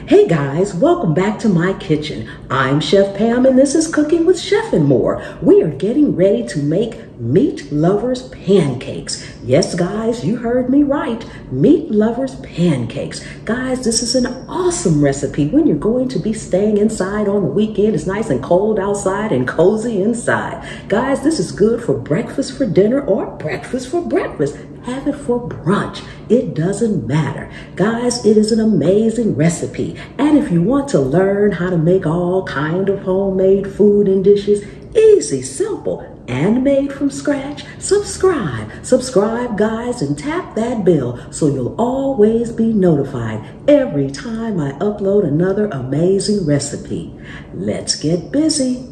Hey guys, welcome back to my kitchen. I'm Chef Pam and this is Cooking with Chef and More. We are getting ready to make meat lovers pancakes. Yes guys, you heard me right. Meat lovers pancakes. Guys, this is an awesome recipe when you're going to be staying inside on the weekend. It's nice and cold outside and cozy inside. Guys, this is good for breakfast for dinner or breakfast for breakfast. Have it for brunch. It doesn't matter. Guys, it is an amazing recipe. And if you want to learn how to make all kind of homemade food and dishes, easy, simple, and made from scratch, subscribe. Subscribe, guys, and tap that bell so you'll always be notified every time I upload another amazing recipe. Let's get busy.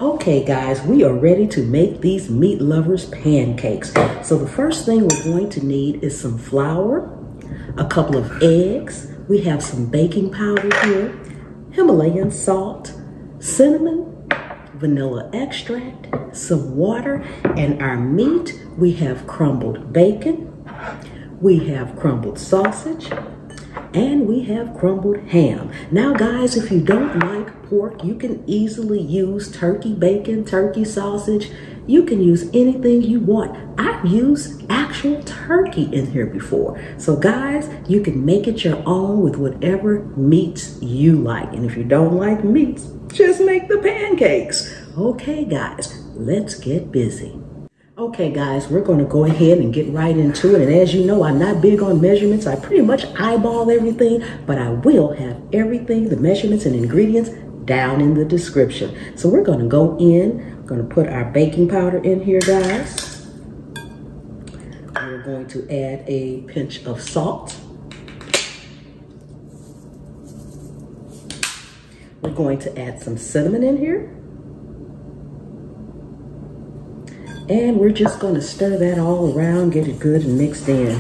Okay guys, we are ready to make these meat lovers pancakes. So the first thing we're going to need is some flour, a couple of eggs. We have some baking powder here, Himalayan salt, cinnamon, vanilla extract, some water, and our meat. We have crumbled bacon, we have crumbled sausage, and we have crumbled ham. Now guys, if you don't like pork, you can easily use turkey bacon, turkey sausage. You can use anything you want. I've used actual turkey in here before. So guys, you can make it your own with whatever meats you like. And if you don't like meats, just make the pancakes. Okay guys, let's get busy. Okay guys, we're going to go ahead and get right into it. And as you know, I'm not big on measurements. I pretty much eyeball everything, but I will have everything, the measurements and ingredients down in the description. So we're going to go in, we're going to put our baking powder in here, guys. We're going to add a pinch of salt. We're going to add some cinnamon in here. And we're just going to stir that all around, get it good and mixed in.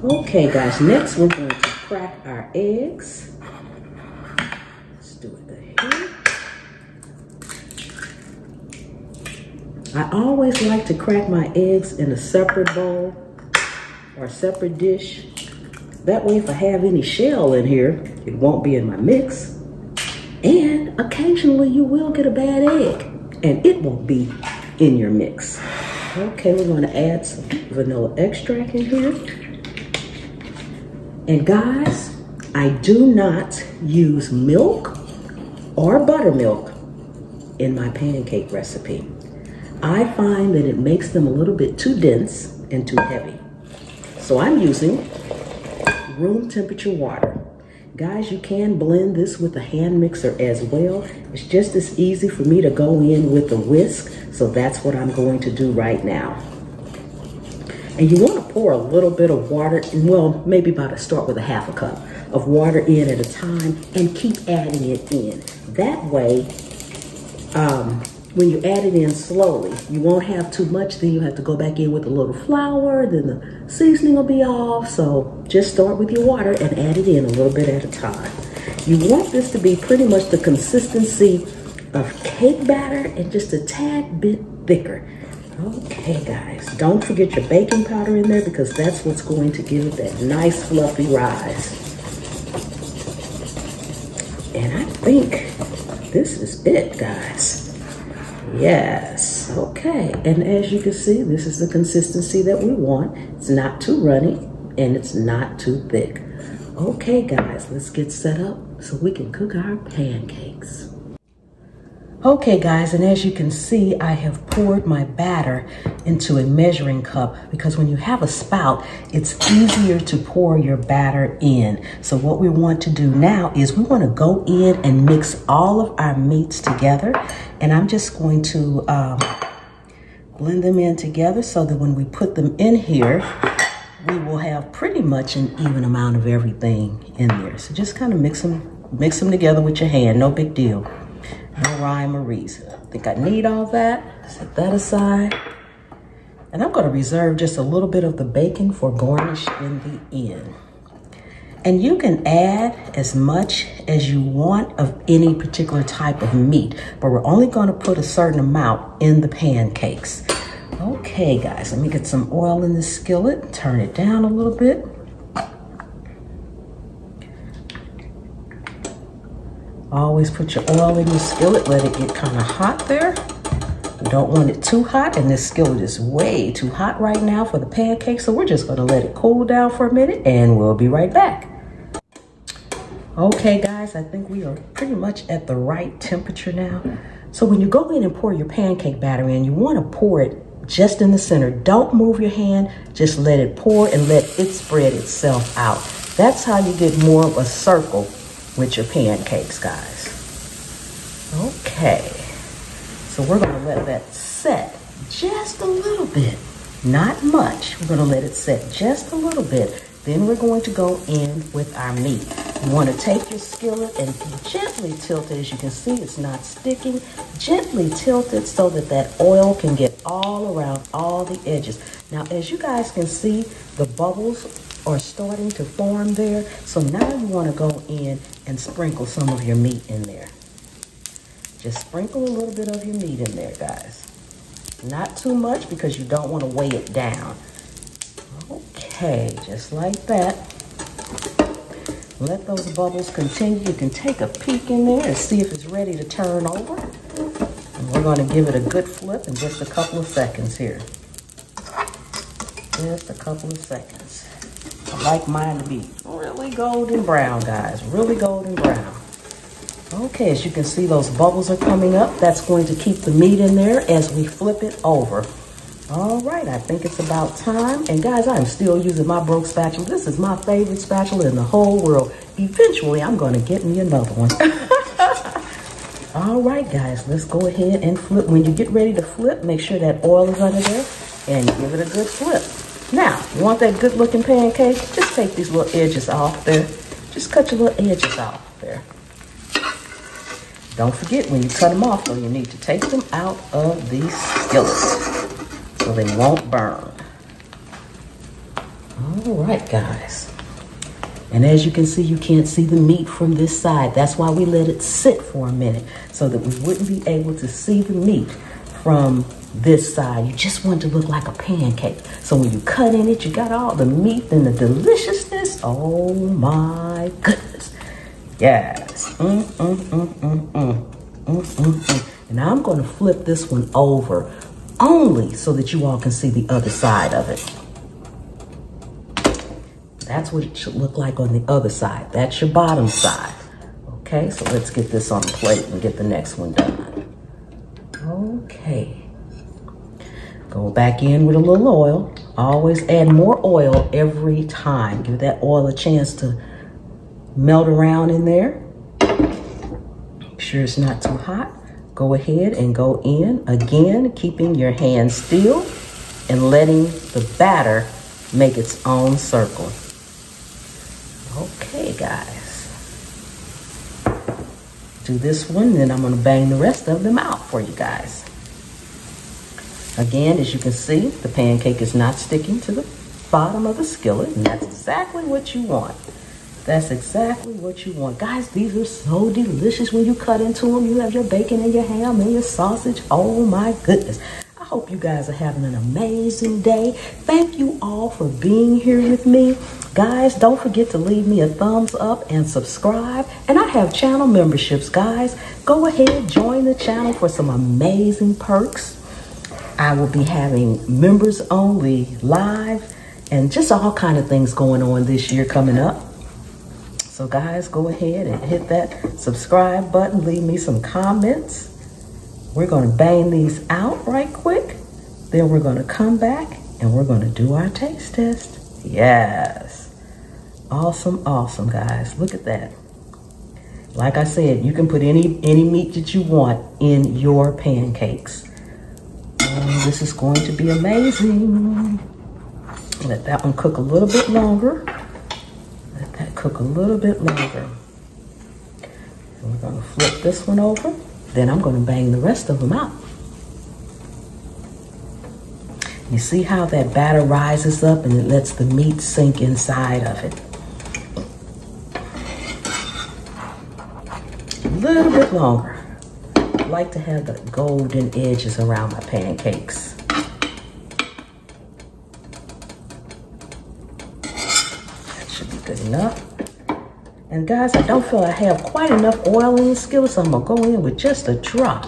Okay guys, next we're going to crack our eggs. Let's do it here. I always like to crack my eggs in a separate bowl or a separate dish. That way if I have any shell in here, it won't be in my mix. And occasionally you will get a bad egg and it won't be in your mix. Okay, we're going to add some vanilla extract in here. And guys, I do not use milk or buttermilk in my pancake recipe. I find that it makes them a little bit too dense and too heavy. So I'm using room temperature water. Guys, you can blend this with a hand mixer as well. It's just as easy for me to go in with a whisk. So that's what I'm going to do right now. And you want to pour a little bit of water, well, maybe start with a half a cup of water in at a time and keep adding it in. That way, when you add it in slowly, you won't have too much, then you have to go back in with a little flour, then the seasoning will be off. So just start with your water and add it in a little bit at a time. You want this to be pretty much the consistency of cake batter and just a tad bit thicker. Okay guys, don't forget your baking powder in there because that's what's going to give it that nice fluffy rise. And I think this is it, guys. Yes, okay. And as you can see, this is the consistency that we want. It's not too runny and it's not too thick. Okay guys, let's get set up so we can cook our pancakes. Okay guys, and as you can see, I have poured my batter into a measuring cup because when you have a spout, it's easier to pour your batter in. So what we want to do now is we want to go in and mix all of our meats together. And I'm just going to blend them in together so that when we put them in here, we will have pretty much an even amount of everything in there. So just kind of mix them together with your hand, no big deal. No rhyme or reason. I think I need all that. Set that aside. And I'm going to reserve just a little bit of the bacon for garnish in the end. And you can add as much as you want of any particular type of meat, but we're only going to put a certain amount in the pancakes. Okay, guys, let me get some oil in the skillet, turn it down a little bit. Always put your oil in your skillet, let it get kind of hot there. You don't want it too hot, and this skillet is way too hot right now for the pancakes, so we're just going to let it cool down for a minute, and we'll be right back. Okay, guys, I think we are pretty much at the right temperature now. So when you go in and pour your pancake batter in, you want to pour it just in the center. Don't move your hand, just let it pour and let it spread itself out. That's how you get more of a circle with your pancakes, guys. Okay, so we're going to let that set just a little bit, not much. We're going to let it set just a little bit. Then we're going to go in with our meat. You want to take your skillet and gently tilt it. As you can see, it's not sticking. Gently tilt it so that that oil can get all around all the edges. Now, as you guys can see, the bubbles are starting to form there. So now you want to go in and sprinkle some of your meat in there. Just sprinkle a little bit of your meat in there, guys. Not too much because you don't want to weigh it down. Okay, just like that. Let those bubbles continue. You can take a peek in there and see if it's ready to turn over. And we're going to give it a good flip in just a couple of seconds here. Just a couple of seconds. I like mine to be really golden brown, guys. Really golden brown. Okay, as you can see, those bubbles are coming up. That's going to keep the meat in there as we flip it over. All right, I think it's about time. And guys, I'm still using my broke spatula. This is my favorite spatula in the whole world. Eventually, I'm going to get me another one. All right, guys, let's go ahead and flip. When you get ready to flip, make sure that oil is under there and give it a good flip. Now, you want that good looking pancake? Just take these little edges off there. Just cut your little edges off there. Don't forget, when you cut them off, though, you need to take them out of these skillets so they won't burn. All right, guys. And as you can see, you can't see the meat from this side. That's why we let it sit for a minute, so that we wouldn't be able to see the meat from this side. You just want it to look like a pancake. So when you cut in it, you got all the meat and the deliciousness. Oh my goodness. Yes. And I'm going to flip this one over only so that you all can see the other side of it. That's what it should look like on the other side. That's your bottom side. Okay, so let's get this on the plate and get the next one done. Okay. Go back in with a little oil. Always add more oil every time. Give that oil a chance to melt around in there. Make sure it's not too hot. Go ahead and go in again, keeping your hand still and letting the batter make its own circle. Okay, guys. Do this one, then I'm going to bang the rest of them out for you guys. Again, as you can see, the pancake is not sticking to the bottom of the skillet, and that's exactly what you want. That's exactly what you want. Guys, these are so delicious when you cut into them. You have your bacon and your ham and your sausage. Oh my goodness. I hope you guys are having an amazing day. Thank you all for being here with me. Guys, don't forget to leave me a thumbs up and subscribe. And I have channel memberships, guys. Go ahead, join the channel for some amazing perks. I will be having members only live and just all kind of things going on this year coming up. So guys, go ahead and hit that subscribe button. Leave me some comments. We're going to bang these out right quick. Then we're going to come back and we're going to do our taste test. Yes. Awesome, awesome, guys. Look at that. Like I said, you can put any meat that you want in your pancakes. And this is going to be amazing. Let that one cook a little bit longer. Let that cook a little bit longer. And we're going to flip this one over. Then I'm going to bang the rest of them out. You see how that batter rises up and it lets the meat sink inside of it. A little bit longer. I like to have the golden edges around my pancakes. That should be good enough. And guys, I don't feel I have quite enough oil in the skillet, so I'm gonna go in with just a drop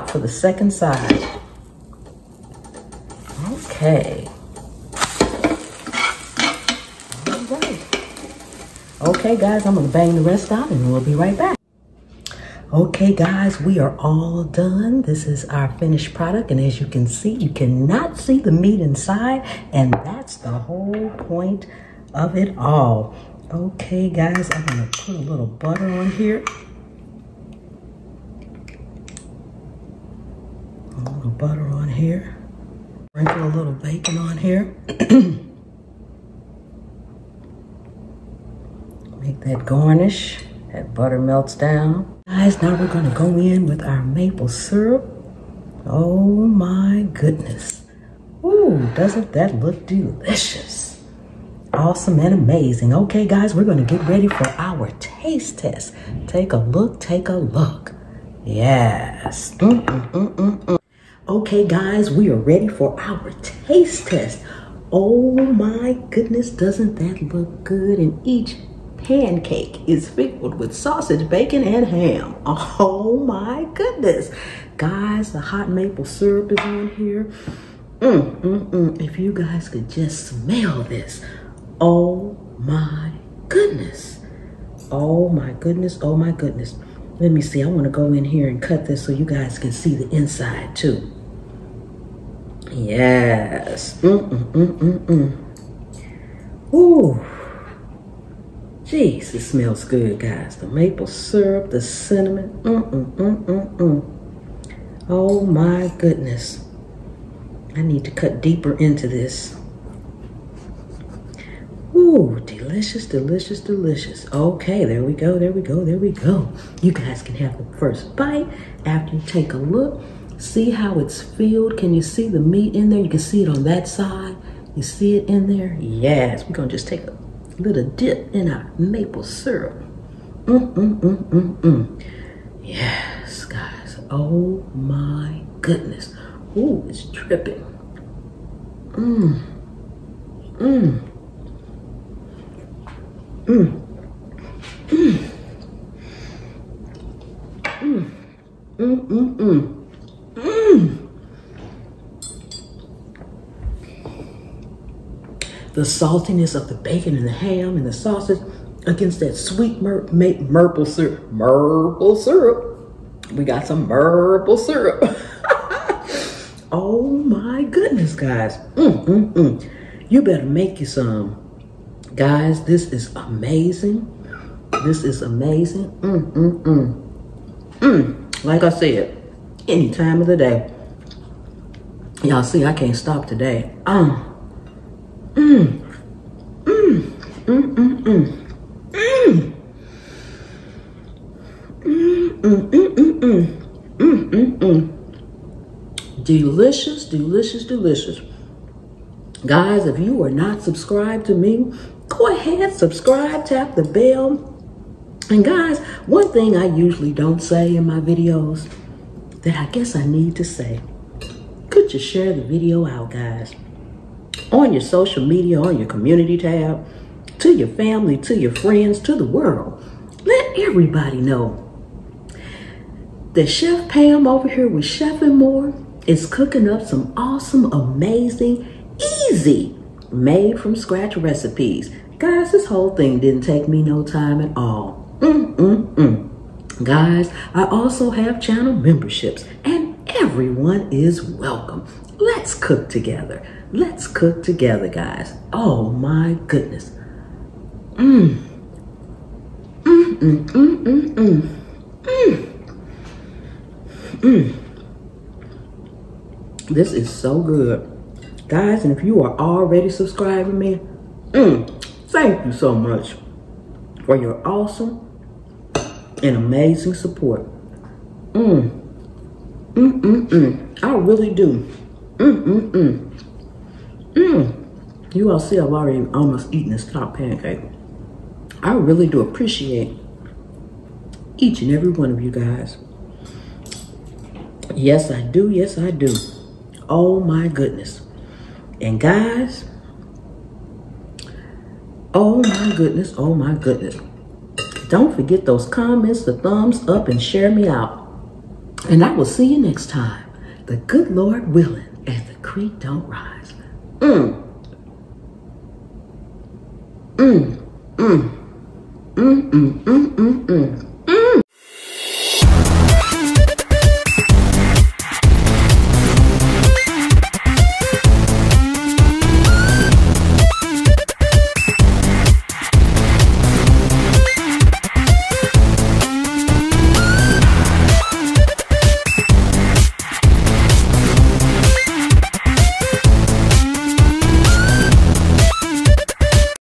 for the second side. Okay. All right. Okay, guys, I'm gonna bang the rest out and we'll be right back. Okay, guys, we are all done. This is our finished product, and as you can see, you cannot see the meat inside, and that's the whole point of it all. Okay, guys, I'm gonna put a little butter on here. A little butter on here. Sprinkle a little bacon on here. Make that garnish. That butter melts down. Guys, now we're gonna go in with our maple syrup. Oh my goodness. Ooh, doesn't that look delicious? Awesome and amazing. Okay, guys, we're gonna get ready for our taste test. Take a look, take a look. Yes. Okay, guys, we are ready for our taste test. Oh my goodness, doesn't that look good? And each pancake is filled with sausage, bacon, and ham. Oh my goodness. Guys, the hot maple syrup is on here. If you guys could just smell this. Oh my goodness. Oh my goodness. Oh my goodness. Let me see. I want to go in here and cut this so you guys can see the inside too. Yes. Ooh. Jeez, it smells good, guys. The maple syrup, the cinnamon. Oh my goodness. I need to cut deeper into this. Ooh, delicious, delicious, delicious. Okay, there we go, there we go, there we go. You guys can have the first bite after you take a look. See how it's filled? Can you see the meat in there? You can see it on that side. You see it in there? Yes, we're gonna just take a little dip in our maple syrup. Yes, guys. Oh my goodness. Ooh, it's dripping. The saltiness of the bacon and the ham and the sausage against that sweet maple syrup. Maple syrup. We got some maple syrup. Oh my goodness, guys. You better make you some. Guys, this is amazing. This is amazing. Like I said, any time of the day. Y'all see, I can't stop today. Delicious, delicious, delicious. Guys, if you are not subscribed to me, go ahead, subscribe, tap the bell. And guys, one thing I usually don't say in my videos that I guess I need to say. Could you share the video out, guys? On your social media, on your community tab, to your family, to your friends, to the world. Let everybody know that Chef Pam over here with Chef and More is cooking up some awesome, amazing, easy, made from scratch recipes. Guys, this whole thing didn't take me no time at all. Guys, I also have channel memberships and everyone is welcome. Let's cook together. Let's cook together, guys. Oh my goodness. This is so good. Guys, and if you are already subscribing me, thank you so much for your awesome and amazing support. I really do. You all see I've already almost eaten this top pancake. I really do appreciate each and every one of you guys. Yes, I do. Yes, I do. Oh my goodness. And guys, oh my goodness, oh my goodness. Don't forget those comments, the thumbs up, and share me out. And I will see you next time. The good Lord willing, as the creek don't rise. Mm.